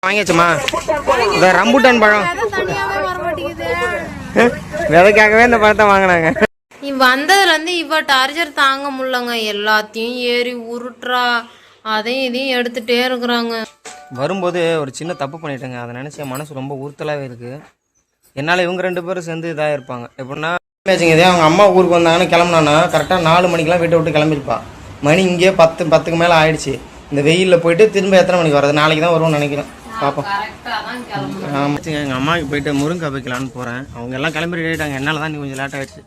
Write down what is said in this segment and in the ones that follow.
வாங்கியாச்சுமா இந்த ரம்புட்டான் பழம் விதைக்காகவே இந்த பழத்தை வாங்கினாங்க. வந்ததுலேருந்து இவ டார்ச்சர் தாங்க முடியலங்க. எல்லாத்தையும் ஏறி உருட்டுறா, அதையும் இதையும் எடுத்துகிட்டே இருக்கிறாங்க. வரும்போது ஒரு சின்ன தப்பு பண்ணிட்டேங்க. அதை நினச்சி என் மனசு ரொம்ப உறுத்தலாகவே இருக்குது. என்னால் இவங்க 2 பேரும் சேர்ந்து இதாக இருப்பாங்க. எப்படின்னா இதே அவங்க அம்மா ஊருக்கு வந்தாங்கன்னு கிளம்புனான்னா கரெக்டாக 4 மணிக்கெலாம் வீட்டை விட்டு கிளம்பிருப்பா. மணி இங்கே 10:10க்கு மேலே ஆயிடுச்சு. இந்த வெயிலில் போயிட்டு திரும்ப எத்தனை மணிக்கு வர்றது? நாளைக்கு தான் வருவோம்னு நினைக்கிறேன். பார்ப்போம். ஆமாச்சுங்க, எங்கள் அம்மாவுக்கு போயிட்டு முருங்கை வைக்கலான்னு போகிறேன். அவங்க எல்லாம் கிளம்பி ரெடிட்டாங்க. என்னால் தான் நீ கொஞ்சம் லேட் ஆகிடுச்சு.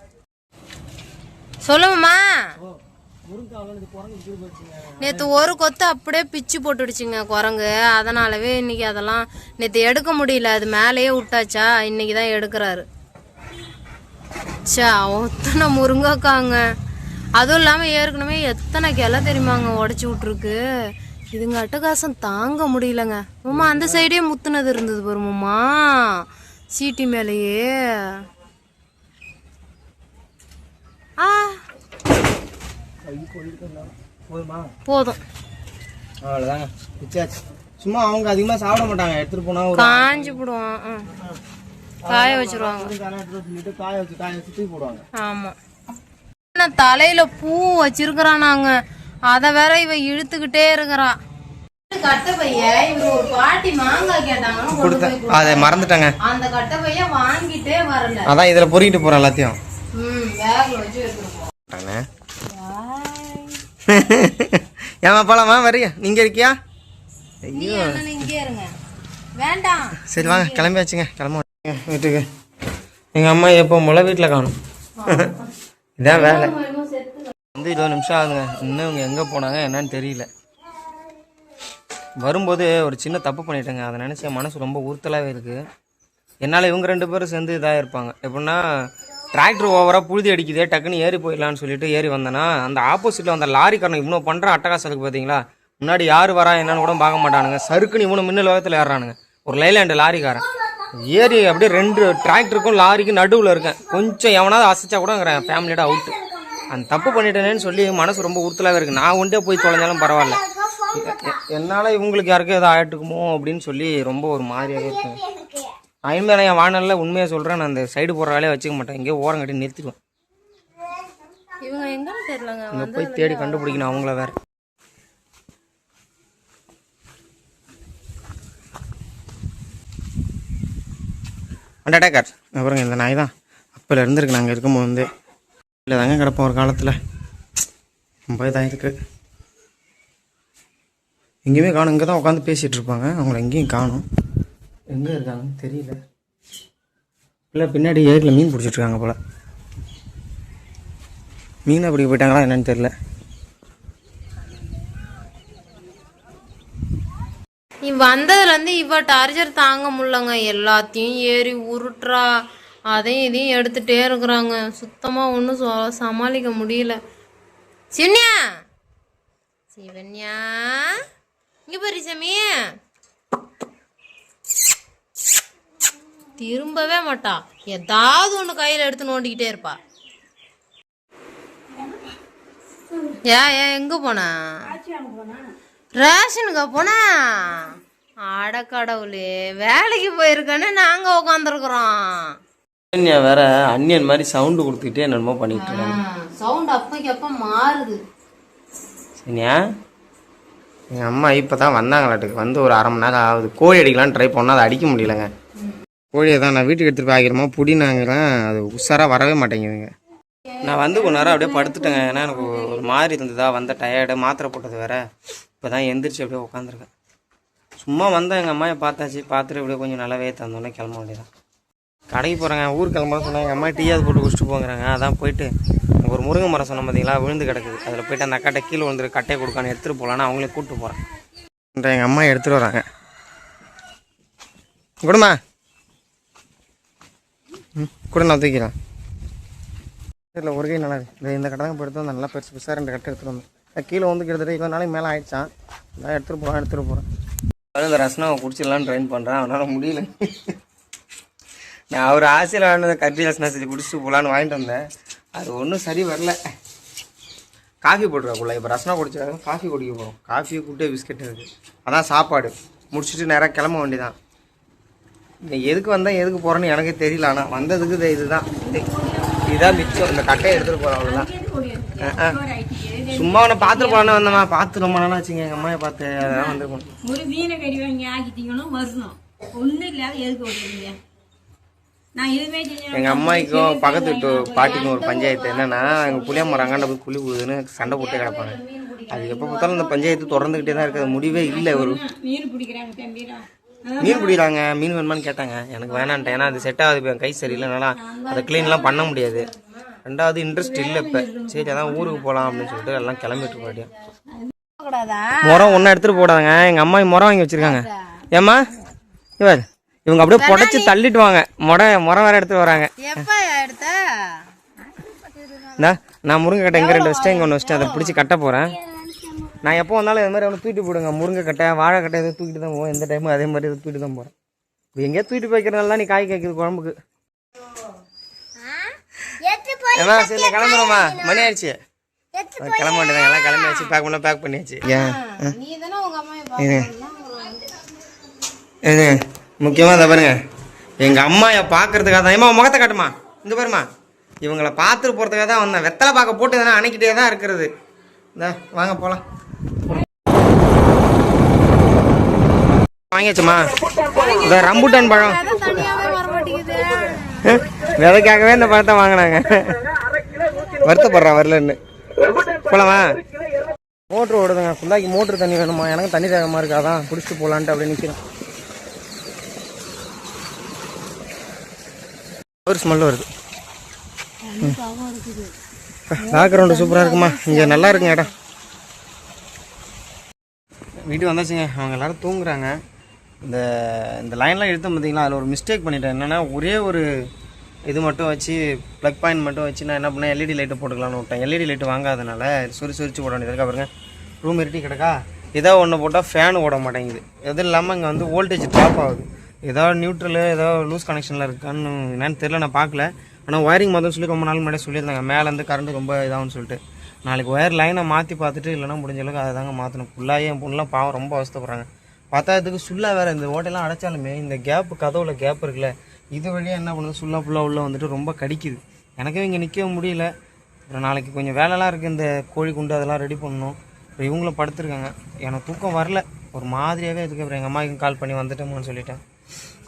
சொல்லுங்கம்மா. நேற்று ஒரு கொத்து அப்படியே பிச்சு போட்டுடுச்சுங்க குரங்கு. அதனாலவே இன்னைக்கு அதெல்லாம் நேற்று எடுக்க முடியல. அது மேலேயே விட்டாச்சா, இன்னைக்கு தான் எடுக்கிறாரு. சா ஒத்தனை முருங்கைக்காங்க. அதுவும் இல்லாமல் ஏற்கனவே எத்தனை கிளை தெரியுமாங்க உடச்சி விட்ருக்கு. இதுங்க அட்டகாசம் தாங்க முடியலங்க. உமா அந்த சைடே முத்துனது இருந்தது பாருமாம்மா, சீட்டி மேலேயே. போதும், அவ்வளோதாங்க. சும்மா அவங்க அதிகமாக சாப்பிட மாட்டாங்க. எடுத்துகிட்டு போனால் காஞ்சி போடுவான், காய வச்சிருவாங்க. போடுவாங்க. ஆமாம், தலையில பூ வச்சிருக்கிறானாங்க. அத வேற இவ இழுத்துக்கிட்டே இருக்கிறா. கட்டை பைய இவரு ஒரு பாட்டி மாங்காய் கேட்டாங்கன்னு அதை மறந்துட்டாங்க. அந்த கட்டை பைய வாங்கிட்டே வரல. அதான் இதுல பொறிக்கிட்டு போறேன் எல்லாத்தையும். பேக்ல வச்சு எடுத்துட்டு போறேன். ஏமா போலாமா? வரியா? நீங்க இருக்கியா? ஐயோ இங்கே இருங்க, வேண்டாம். சரி வாங்க, கிளம்பியாச்சுங்க. கிளம்ப வீட்டுக்கு. எங்க அம்மா எப்போ போல வீட்டுல காணும். இதான் வேலை. 20 நிமிஷம் ஆகுங்க. இன்னும் இவங்க எங்கே போனாங்க என்னன்னு தெரியல. வரும்போது ஒரு சின்ன தப்பு பண்ணிட்டேங்க. அதை நினச்சி என் மனசு ரொம்ப உறுத்தலாகவே இருக்குது. என்னால் இவங்க 2 பேரும் சேர்ந்து இதாக இருப்பாங்க. எப்படின்னா டிராக்டர் ஓவராக புழுதி அடிக்குதே, டக்குன்னு ஏறி போயிடலான்னு சொல்லிட்டு ஏறி வந்தேன்னா அந்த ஆப்போசிட்டில் வந்த லாரிக்காரன் இவ்வளோ பண்ணுற அட்டகாசத்துக்கு பார்த்தீங்களா. முன்னாடி யார் வரா என்னன்னு கூட பார்க்க மாட்டானுங்க. சறுக்குன்னு இவனு மின்னல் வேகத்தில் ஏறானுங்க. ஒரு லைலாண்டு லாரிக்காரன் ஏறி அப்படியே 2 டிராக்டருக்கும் லாரிக்கும் நடுவில் இருக்கேன். கொஞ்சம் எவனாவது அசைச்சா கூட ஃபேமிலியோட அவுட்டு. அந்த தப்பு பண்ணிட்டேனேன்னு சொல்லி மனசு ரொம்ப உறுத்தலாகவே இருக்குது. நான் ஒன்றே போய் தொலைஞ்சாலும் பரவாயில்ல, என்னால் இவங்களுக்கு யாருக்கும் எதாவது ஆகிட்டுக்குமோ அப்படின்னு சொல்லி ரொம்ப ஒரு மாதிரியாகவே இருக்குங்க. இனிமேல் என் வானலில் உண்மையாக சொல்கிறேன், நான் அந்த சைடு போடுற வேலையை வச்சுக்க மாட்டேன். இங்கே ஓரம் கட்டி நிறுத்திடுவேன். இவங்க எங்கன்னு தெரியலங்க. இங்கே போய் தேடி கண்டுபிடிக்கணும் அவங்கள வேற. அட்டாக்கார் அப்புறம் இந்த நாய் தான் அப்போல இருந்துருக்கு. நாங்கள் இருக்கும்போது வந்து இல்லை தாங்க கிடப்போம் ஒரு காலத்தில். ரொம்ப இதாக இருக்குது. எங்கேயுமே காணும். இங்கே தான் உட்காந்து பேசிகிட்டு இருப்பாங்க. அவங்கள எங்கேயும் காணும். எங்கே இருக்காங்கன்னு தெரியல. இல்லை பின்னாடி ஏரியில் மீன் பிடிச்சிட்ருக்காங்க போல். மீன் அப்படி போயிட்டாங்களா என்னன்னு தெரியல. வந்ததுலேருந்து இவ டார்ச்சர் தாங்க முடியலங்க. எல்லாத்தையும் ஏறி உருட்டுறா, அதையும் இதையும் எடுத்துகிட்டே இருக்கிறாங்க. சுத்தமாக ஒன்றும் சமாளிக்க முடியல. சிவன்யா, சிவன்யா இங்கே பாரு சாமி. திரும்பவே மாட்டா. ஏதாவது ஒன்று கையில் எடுத்து நோண்டிக்கிட்டே இருப்பா. ஏன் எங்கே போனா? ரேஷனுக்கா போனா? அட கடவுளே, வேலைக்கு போயிருக்கேன்னு நாங்கள் உட்காந்துருக்குறோம். வேற அன்னியன் மாதிரி சவுண்டு கொடுத்துக்கிட்டே என்னமோ பண்ணிட்டு இருக்காங்க. சவுண்ட் அப்பைக்கு அப்போ மாறுது. சரியா? எங்கள் அம்மா இப்போ தான் வந்தாங்களாட்டுக்கு. வந்து ஒரு 1/2 மணி நேரம் ஆகுது. கோழி அடிக்கலான்னு ட்ரை பண்ணால் அதை அடிக்க முடியலைங்க. கோழியை தான் நான் வீட்டுக்கு எடுத்துகிட்டு போய் ஆகிரமா புடினாங்கிறேன். அது உஷாராக வரவே மாட்டேங்குதுங்க. நான் வந்து கொஞ்ச நேரம் அப்படியே படுத்துட்டேங்க. ஏன்னா எனக்கு ஒரு மாதிரி இருந்ததா, வந்த டயர்டு, மாத்திரை போட்டது வேற. இப்போ தான் எந்திரிச்சு அப்படியே உட்காந்துருக்கேன். சும்மா வந்தேன், எங்கள் அம்மாவை பார்த்தாச்சு. பார்த்துட்டு அப்படியே கொஞ்சம் நல்லாவே தந்தோடனே கிளம்ப வேண்டியதான். கடைக்கு போகிறேங்க. ஊருக்கு கிளம்ப சொன்னாங்க. எங்கள் அம்மா டீயாவது போட்டு குடிச்சிட்டு போங்கிறாங்க. அதான் போயிட்டு ஒரு முருங்கை மரம் சொன்ன பார்த்தீங்களா, விழுந்து கிடக்குது. அதில் போய்ட்டு அந்த அக்காட்டை கீழே விழுந்துரு, கட்டையை கொடுக்கான்னு எடுத்துகிட்டு போகலான்னு அவங்களே கூப்பிட்டு போகிறேன். எங்கள் அம்மா எடுத்துகிட்டு வராங்க. கொடுமா கூட நான் தூக்கிறேன். இல்லை ஒரு கை நல்லா இருக்குது. இந்த கடை தான் போய் எடுத்து நல்லா பெருசு பெருசாக 2 கட்டை எடுத்துகிட்டு வந்தேன். கீழே வந்து கிட்டத்தட்ட 20 நாளைக்கு மேலே ஆகிடுச்சான். நான் எடுத்துகிட்டு போகிறேன். இந்த ரசனாவை குடிச்சிடலான்னு ட்ரைன் பண்ணுறேன். அவனால் முடியல. நான் ஒரு ஆசையில் வாங்கினதை கட்ரி ரசனா செஞ்சு குடிச்சிட்டு போகலான்னு வாங்கிட்டு வந்தேன். அது ஒன்றும் சரி வரல. காஃபி போட்டுருக்காக்குள்ள. இப்போ ரசனா குடிச்சாலும் காஃபி குடிக்க போகிறோம். காஃபி கூட்டே பிஸ்கெட் இருக்குது. அதான் சாப்பாடு. முடிச்சுட்டு நேராக கிளம்ப வேண்டியதான். எதுக்கு வந்தால் எதுக்கு போகிறேன்னு எனக்கே தெரியல. ஆனால் வந்ததுக்கு இதுதான் மிச்சம். இந்த கட்டையை எடுத்துகிட்டு போகிறோம், அவ்வளோதான். சும்மா உன்னை பார்த்துட்டு போகலான்னு வந்தோம்மா. பார்த்து ரொம்ப நாளாக வச்சுங்க எங்கள் அம்மாவை பார்த்து. அதெல்லாம் வந்துருக்கணும். ஒரு மீனை கறி வாங்கி ஆக்கிட்டீங்கன்னு வரணும். ஒன்றும் இல்லாத எதுக்கு ஓடுறீங்க? நான் எதுவுமே எங்கள் அம்மாய்க்கும் பக்கத்து வீட்டு பாட்டிக்கும் ஒரு பஞ்சாயத்து. என்னன்னா, எங்கள் புளிய மரம் அங்காண்ட போய் புளி ஊதுன்னு சண்டை போட்டே கிடப்பாங்க. அது எப்போ பார்த்தாலும் இந்த பஞ்சாயத்து தொடர்ந்துக்கிட்டே தான் இருக்குது. முடிவே இல்லை. ஒரு மீன் பிடிக்கிறாங்க தம்பிரா, மீன் பிடிக்கிறாங்க. மீன் வேணுமான்னு கேட்டாங்க. எனக்கு வேணான்ட்டேன். ஏன்னா அது செட் ஆகுது. இப்போ கை சரியில்லைனால அதை க்ளீன்லாம் பண்ண முடியாது. ரெண்டாவது இன்ட்ரெஸ்ட் இல்லை இப்போ. சரி அதான் ஊருக்கு போகலாம் அப்படின்னு சொல்லிட்டு எல்லாம் கிளம்பிட்டு போயிட்டேன். முறம் ஒன்றும் எடுத்துகிட்டு போடாங்க. எங்கள் அம்மா முறம் வாங்கி வச்சுருக்காங்க. ஏம்மா இவங்க அப்படியே புடைச்சி தள்ளிட்டு வாங்க. முறம் வேற எடுத்து வராங்க. நான் முருங்கை கட்டை இங்கே 2 வச்சுட்டேன், இங்கே 1 வச்சுட்டு அதை பிடிச்சி கட்ட போகிறேன். நான் எப்போ வந்தாலும் இது மாதிரி ஒன்று தூக்கிட்டு போடுங்க. முருங்கை கட்டை வாழை கட்டை எதுவும் தூக்கிட்டு தான் போவோம். எந்த டைமும் அதே மாதிரி எதுவும் தூக்கிட்டு தான் போகிறேன். இப்போ எங்கேயா தூக்கிட்டு போய்க்கிறதுனால தான் நீ காய் கேட்குது குழம்புக்கு. ஏமா சரி கிளம்புறோம்மா, மணி ஆயிடுச்சு. கிளம்ப வேண்டியதான். எல்லாம் கிளம்பியாச்சு. பேக் பண்ணியாச்சு. இது முக்கியமாக இதை பாருங்க, எங்கள் அம்மாயை பார்க்கறதுக்காக தான். ஏமா முகத்தை காட்டுமா, இங்கே பாருமா. இவங்களை பார்த்துட்டு போகிறதுக்காக தான் வந்தேன். வெத்தலை பார்க்க போட்டு தானே அணைக்கிட்டே தான் இருக்கிறது. இந்த வாங்க போகலாம். வாங்கியாச்சுமா இந்த ரம்புட்டான் பழம். விதைக்காகவே இந்த பழத்தை வாங்கினாங்க. வருத்தப்படுறான் வரலன்னு. போலாமா? மோட்ரு ஓடுதுங்க. ஃபுல்லாக்கி மோட்ரு தண்ணி வேணுமா? எனக்கு தண்ணி தேகமாக இருக்காதான் பிடிச்சிட்டு போகலான்ட்டு அப்படியே நிற்கிறேன். ஒரு ஸ்மெல்லு வருது. பேக்ரவுண்டு சூப்பராக இருக்குமா? இங்கே நல்லா இருக்குங்க இடம். வீட்டுக்கு வந்தாச்சுங்க. அவங்க எல்லோரும் தூங்குறாங்க. இந்த லைன்லாம் எடுத்தோம் பார்த்தீங்களா, அதில் ஒரு மிஸ்டேக் பண்ணிட்டேன். என்னென்னா ஒரே ஒரு இது மட்டும் வச்சு ப்ளக் பாயிண்ட் மட்டும் வச்சு நான் என்ன பண்ணேன், எல்இடி லைட்டை போட்டுக்கலான்னு விட்டேன். எல்இடி லைட்டு வாங்காதனால சுரிச்சு போட வேண்டியது இருக்கா பாருங்க. ரூம் இருட்டி கிடக்கா. ஏதோ ஒன்று போட்டால் ஃபேன் ஓட மாட்டேங்குது. எதுவும் இல்லாமல் இங்கே வந்து வோல்டேஜ் ட்ராப் ஆகுது. ஏதாவது நியூட்ரலு ஏதாவது லூஸ் கனெக்ஷனில் இருக்கான்னு என்னன்னு தெரில, நான் பார்க்கல. ஆனால் ஒயரிங் மாதிரி சொல்லி ரொம்ப நாள் முன்னாடியே சொல்லியிருந்தாங்க. மேலேருந்து கரண்ட் ரொம்ப இதாகும்னு சொல்லிட்டு. நாளைக்கு ஒயர் லைனை மாற்றி பார்த்துட்டு இல்லைனா முடிஞ்ச அளவுக்கு அதை தாங்க மாற்றணும். ஃபுல்லாகவே என் பொண்ணுலாம் பாவம் ரொம்ப அவஸ்தப்படுறாங்க. பத்தாயிரத்துக்கு சுல்லாக வேறு. இந்த ஓட்டையெல்லாம் அடைச்சாலுமே இந்த கேப்பு, கதவுல கேப் இருக்குல்ல, இது வழியாக என்ன பண்ணுது, ஃபுல்லாக உள்ளே வந்துட்டு ரொம்ப கடிக்குது. எனக்கும் இங்கே நிற்க முடியல. அப்புறம் நாளைக்கு கொஞ்சம் வேலைலாம் இருக்குது. இந்த கோழி குண்டு அதெல்லாம் ரெடி பண்ணணும். அப்புறம் இவங்களும் படுத்துருக்காங்க. எனக்கு தூக்கம் வரல, ஒரு மாதிரியாகவே இருக்குது. அப்புறம் எங்கள் அம்மாவுக்கு கால் பண்ணி வந்துட்டோம்னு சொல்லிட்டேன்.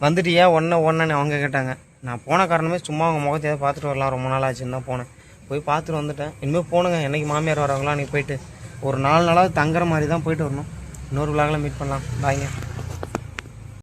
வந்துட்டு ஏன் ஒன்றுன்னு அவங்க கேட்டாங்க. நான் போன காரணமே சும்மா அவங்க முகத்தையாவது பார்த்துட்டு வரலாம், ரொம்ப நாள் ஆச்சுன்னு தான் போனேன். போய் பார்த்துட்டு வந்துட்டேன். இனிமேல் போனுங்க. என்றைக்கு மாமியார் வரவங்களாம் அன்றைக்கி போயிட்டு ஒரு 4 நாளாவது தங்குற மாதிரி தான் போயிட்டு வரணும். இன்னொரு விழாவில் மீட் பண்ணலாம். பாய்ங்க.